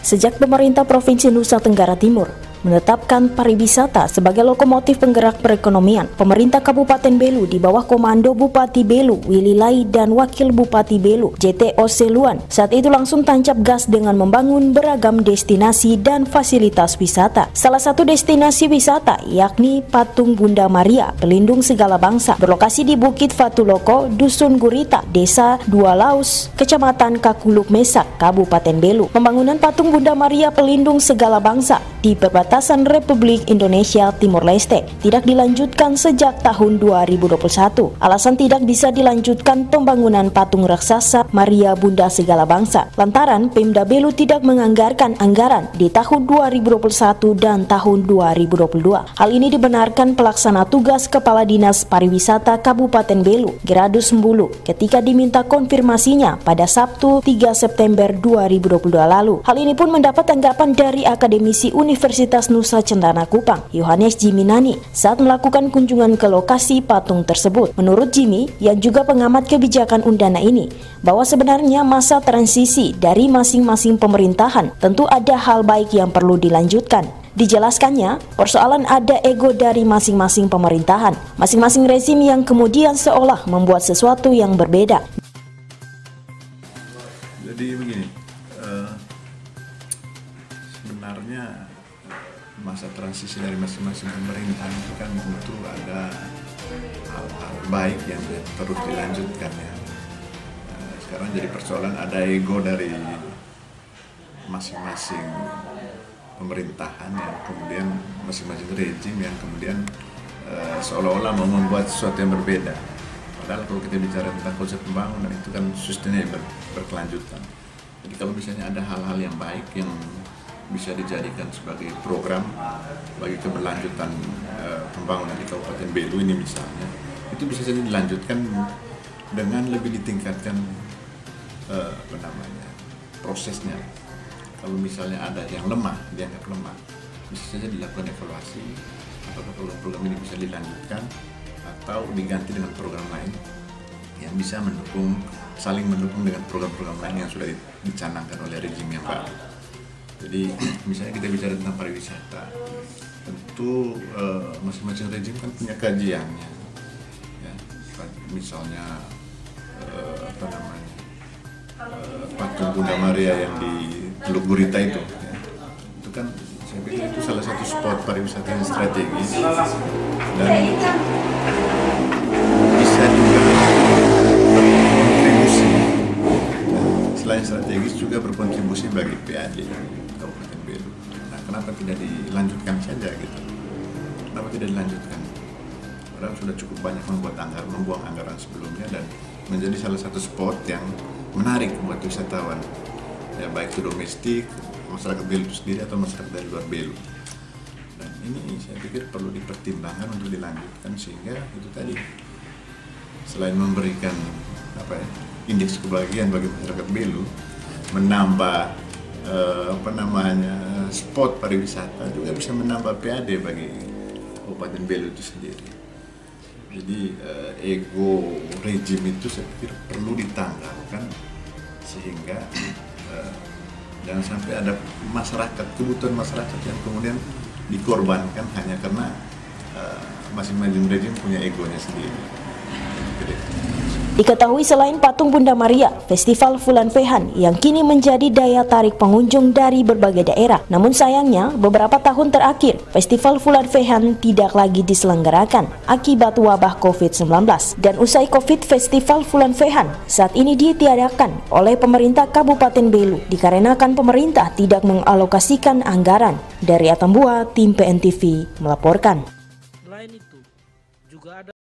Sejak pemerintah Provinsi Nusa Tenggara Timur menetapkan pariwisata sebagai lokomotif penggerak perekonomian, pemerintah Kabupaten Belu di bawah komando Bupati Belu Willy Lai dan Wakil Bupati Belu JT Oseluan saat itu langsung tancap gas dengan membangun beragam destinasi dan fasilitas wisata. Salah satu destinasi wisata yakni Patung Bunda Maria, pelindung segala bangsa, berlokasi di Bukit Fatuloko, Dusun Gurita, Desa Dua Laus, Kecamatan Kakuluk Mesak, Kabupaten Belu. Pembangunan Patung Bunda Maria pelindung segala bangsa di perbatasan Republik Indonesia Timor Leste tidak dilanjutkan sejak tahun 2021. Alasan tidak bisa dilanjutkan pembangunan patung raksasa Maria Bunda Segala Bangsa lantaran Pemda Belu tidak menganggarkan anggaran di tahun 2021 dan tahun 2022. Hal ini dibenarkan pelaksana tugas Kepala Dinas Pariwisata Kabupaten Belu, Gradus Mbulu, ketika diminta konfirmasinya pada Sabtu 3 September 2022 lalu. Hal ini pun mendapat tanggapan dari akademisi Universitas Nusa Cendana Kupang, Yohanes Jiminani, saat melakukan kunjungan ke lokasi patung tersebut. Menurut Jimmy, yang juga pengamat kebijakan Undana ini, bahwa sebenarnya masa transisi dari masing-masing pemerintahan tentu ada hal baik yang perlu dilanjutkan. Dijelaskannya, persoalan ada ego dari masing-masing pemerintahan, masing-masing rezim yang kemudian seolah membuat sesuatu yang berbeda. Jadi begini, sebenarnya masa transisi dari masing-masing pemerintahan itu kan tentu ada hal-hal baik yang terus dilanjutkan ya. Sekarang jadi persoalan ada ego dari masing-masing pemerintahan yang kemudian masing-masing rezim yang kemudian seolah-olah mau membuat sesuatu yang berbeda. Padahal kalau kita bicara tentang konsep pembangunan itu kan sustainable, berkelanjutan. Jadi kalau misalnya ada hal-hal yang baik yang bisa dijadikan sebagai program bagi keberlanjutan pembangunan di Kabupaten Belu ini misalnya, itu bisa saja dilanjutkan dengan lebih ditingkatkan prosesnya. Kalau misalnya ada yang lemah, dianggap lemah, bisa saja dilakukan evaluasi apakah program-program ini bisa dilanjutkan atau diganti dengan program lain yang bisa saling mendukung dengan program-program lain yang sudah dicanangkan oleh rezim yang baru. Jadi misalnya kita bicara tentang pariwisata, tentu masing-masing rezim kan punya kajiannya. Ya, misalnya Patung Bunda Maria yang di Teluk Gurita itu, ya, itu kan saya pikir itu salah satu spot pariwisata yang strategis dan bisa juga berkontribusi. Selain strategis juga berkontribusi bagi PAD Kabupaten Belu. Nah, kenapa tidak dilanjutkan saja gitu? Kenapa tidak dilanjutkan? Padahal sudah cukup banyak membuang anggaran sebelumnya dan menjadi salah satu spot yang menarik buat wisatawan. Ya, baik itu domestik, masyarakat Belu itu sendiri atau masyarakat dari luar Belu. Dan ini saya pikir perlu dipertimbangkan untuk dilanjutkan sehingga itu tadi selain memberikan indeks kebahagiaan bagi masyarakat Belu, menambah spot pariwisata, juga bisa menambah PAD bagi Kabupaten Belu itu sendiri. Jadi ego rejim itu saya pikir perlu ditanggalkan sehingga jangan sampai ada kebutuhan masyarakat yang kemudian dikorbankan hanya karena masing-masing rejim punya egonya sendiri. Diketahui selain Patung Bunda Maria, Festival Fulan Fehan yang kini menjadi daya tarik pengunjung dari berbagai daerah. Namun sayangnya, beberapa tahun terakhir, Festival Fulan Fehan tidak lagi diselenggarakan akibat wabah COVID-19. Dan usai COVID, Festival Fulan Fehan saat ini ditiadakan oleh pemerintah Kabupaten Belu dikarenakan pemerintah tidak mengalokasikan anggaran. Dari Atambua, tim PNTV melaporkan. Selain itu, juga ada